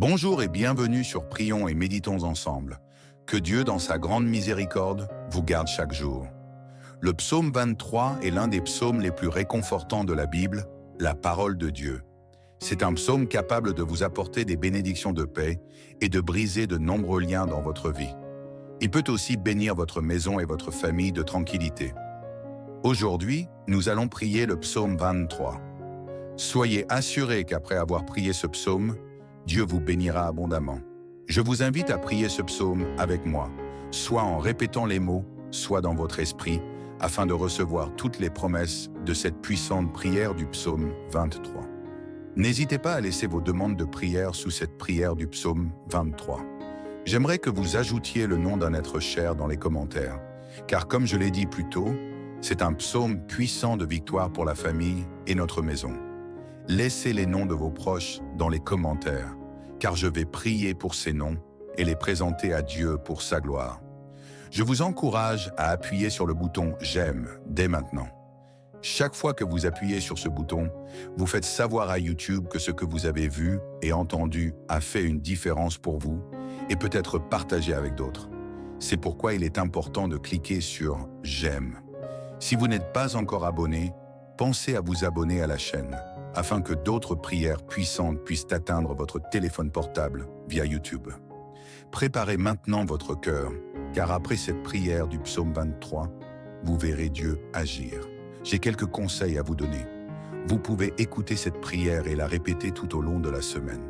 Bonjour et bienvenue sur Prions et méditons ensemble. Que Dieu, dans sa grande miséricorde, vous garde chaque jour. Le psaume 23 est l'un des psaumes les plus réconfortants de la Bible, la parole de Dieu. C'est un psaume capable de vous apporter des bénédictions de paix et de briser de nombreux liens dans votre vie. Il peut aussi bénir votre maison et votre famille de tranquillité. Aujourd'hui, nous allons prier le psaume 23. Soyez assurés qu'après avoir prié ce psaume, Dieu vous bénira abondamment. Je vous invite à prier ce psaume avec moi, soit en répétant les mots, soit dans votre esprit, afin de recevoir toutes les promesses de cette puissante prière du psaume 23. N'hésitez pas à laisser vos demandes de prière sous cette prière du psaume 23. J'aimerais que vous ajoutiez le nom d'un être cher dans les commentaires, car comme je l'ai dit plus tôt, c'est un psaume puissant de victoire pour la famille et notre maison. Laissez les noms de vos proches dans les commentaires, car je vais prier pour ces noms et les présenter à Dieu pour sa gloire. Je vous encourage à appuyer sur le bouton « J'aime » dès maintenant. Chaque fois que vous appuyez sur ce bouton, vous faites savoir à YouTube que ce que vous avez vu et entendu a fait une différence pour vous et peut être partagé avec d'autres. C'est pourquoi il est important de cliquer sur « J'aime ». Si vous n'êtes pas encore abonné, pensez à vous abonner à la chaîne, afin que d'autres prières puissantes puissent atteindre votre téléphone portable via YouTube. Préparez maintenant votre cœur, car après cette prière du psaume 23, vous verrez Dieu agir. J'ai quelques conseils à vous donner. Vous pouvez écouter cette prière et la répéter tout au long de la semaine.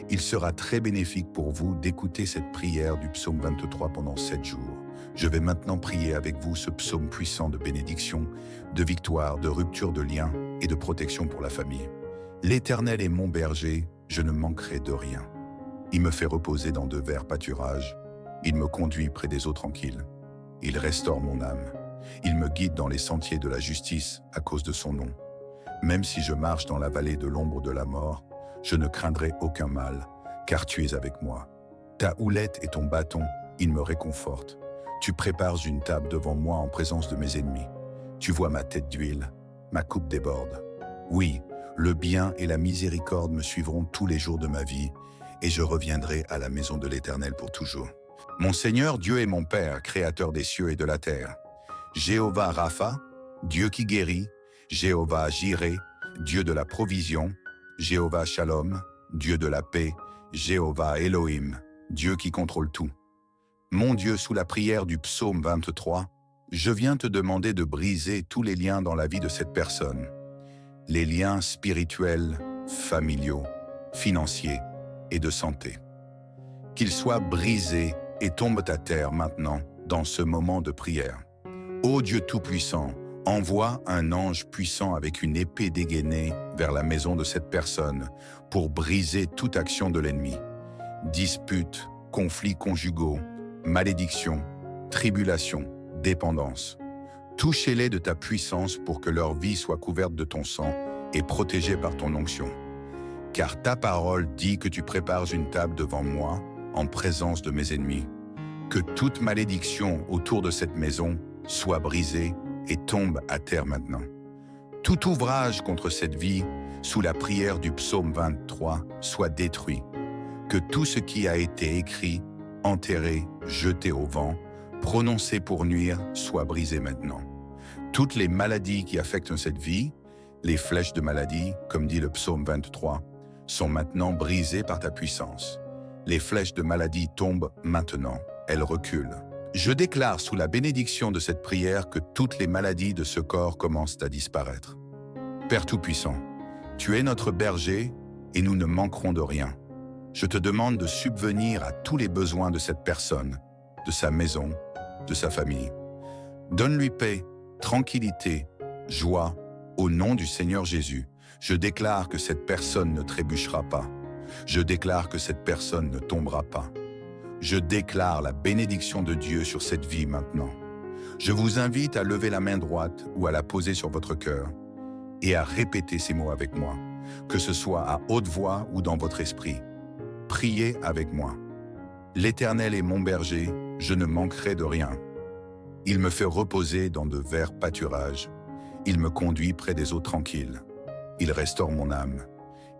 Il sera très bénéfique pour vous d'écouter cette prière du psaume 23 pendant 7 jours. Je vais maintenant prier avec vous ce psaume puissant de bénédiction, de victoire, de rupture de liens et de protection pour la famille. L'Éternel est mon berger, je ne manquerai de rien. Il me fait reposer dans de verts pâturages. Il me conduit près des eaux tranquilles. Il restaure mon âme. Il me guide dans les sentiers de la justice à cause de son nom. Même si je marche dans la vallée de l'ombre de la mort, je ne craindrai aucun mal, car tu es avec moi. Ta houlette et ton bâton, ils me réconfortent. Tu prépares une table devant moi en présence de mes ennemis. Tu vois ma tête d'huile, ma coupe déborde. Oui, le bien et la miséricorde me suivront tous les jours de ma vie, et je reviendrai à la maison de l'Éternel pour toujours. Mon Seigneur, Dieu est mon Père, créateur des cieux et de la terre. Jéhovah Rapha, Dieu qui guérit, Jéhovah Jireh, Dieu de la provision, Jéhovah Shalom, Dieu de la paix, Jéhovah Elohim, Dieu qui contrôle tout. Mon Dieu, sous la prière du psaume 23, je viens te demander de briser tous les liens dans la vie de cette personne. Les liens spirituels, familiaux, financiers et de santé. Qu'ils soient brisés et tombent à terre maintenant, dans ce moment de prière. Ô Dieu Tout-Puissant, envoie un ange puissant avec une épée dégainée vers la maison de cette personne pour briser toute action de l'ennemi. Disputes, conflits conjugaux, malédictions, tribulations, dépendance. Touchez-les de ta puissance pour que leur vie soit couverte de ton sang et protégée par ton onction. Car ta parole dit que tu prépares une table devant moi en présence de mes ennemis. Que toute malédiction autour de cette maison soit brisée et tombe à terre maintenant. Tout ouvrage contre cette vie, sous la prière du psaume 23, soit détruit. Que tout ce qui a été écrit, enterré, jeté au vent, prononcé pour nuire, soit brisé maintenant. Toutes les maladies qui affectent cette vie, les flèches de maladie, comme dit le psaume 23, sont maintenant brisées par ta puissance. Les flèches de maladie tombent maintenant, elles reculent. Je déclare sous la bénédiction de cette prière que toutes les maladies de ce corps commencent à disparaître. Père Tout-Puissant, tu es notre berger et nous ne manquerons de rien. Je te demande de subvenir à tous les besoins de cette personne, de sa maison, de sa famille. Donne-lui paix, tranquillité, joie, au nom du Seigneur Jésus. Je déclare que cette personne ne trébuchera pas. Je déclare que cette personne ne tombera pas. Je déclare la bénédiction de Dieu sur cette vie maintenant. Je vous invite à lever la main droite ou à la poser sur votre cœur et à répéter ces mots avec moi, que ce soit à haute voix ou dans votre esprit. Priez avec moi. L'Éternel est mon berger, je ne manquerai de rien. Il me fait reposer dans de verts pâturages. Il me conduit près des eaux tranquilles. Il restaure mon âme.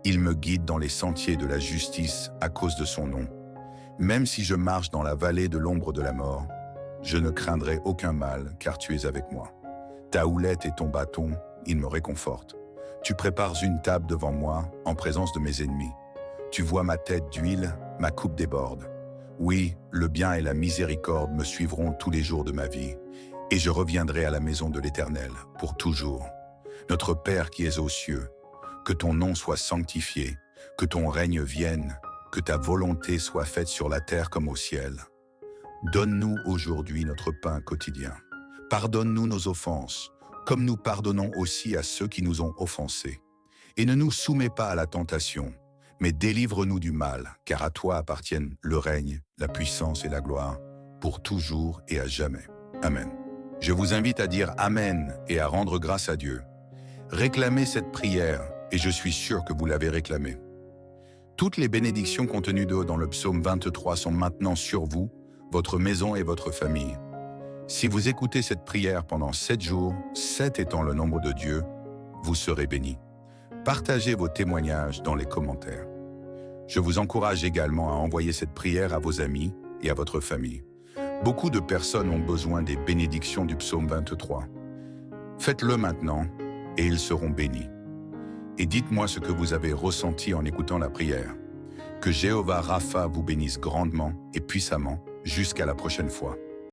Il me guide dans les sentiers de la justice à cause de son nom. Même si je marche dans la vallée de l'ombre de la mort, je ne craindrai aucun mal, car tu es avec moi. Ta houlette et ton bâton, ils me réconfortent. Tu prépares une table devant moi, en présence de mes ennemis. Tu vois ma tête d'huile, ma coupe déborde. Oui, le bien et la miséricorde me suivront tous les jours de ma vie, et je reviendrai à la maison de l'Éternel pour toujours. Notre Père qui es aux cieux, que ton nom soit sanctifié, que ton règne vienne, que ta volonté soit faite sur la terre comme au ciel. Donne-nous aujourd'hui notre pain quotidien. Pardonne-nous nos offenses, comme nous pardonnons aussi à ceux qui nous ont offensés. Et ne nous soumets pas à la tentation, mais délivre-nous du mal, car à toi appartiennent le règne, la puissance et la gloire, pour toujours et à jamais. Amen. Je vous invite à dire Amen et à rendre grâce à Dieu. Réclamez cette prière, et je suis sûr que vous l'avez réclamée. Toutes les bénédictions contenues dans le psaume 23 sont maintenant sur vous, votre maison et votre famille. Si vous écoutez cette prière pendant 7 jours, 7 étant le nombre de Dieu, vous serez bénis. Partagez vos témoignages dans les commentaires. Je vous encourage également à envoyer cette prière à vos amis et à votre famille. Beaucoup de personnes ont besoin des bénédictions du psaume 23. Faites-le maintenant et ils seront bénis. Et dites-moi ce que vous avez ressenti en écoutant la prière. Que Jéhovah Rapha vous bénisse grandement et puissamment jusqu'à la prochaine fois.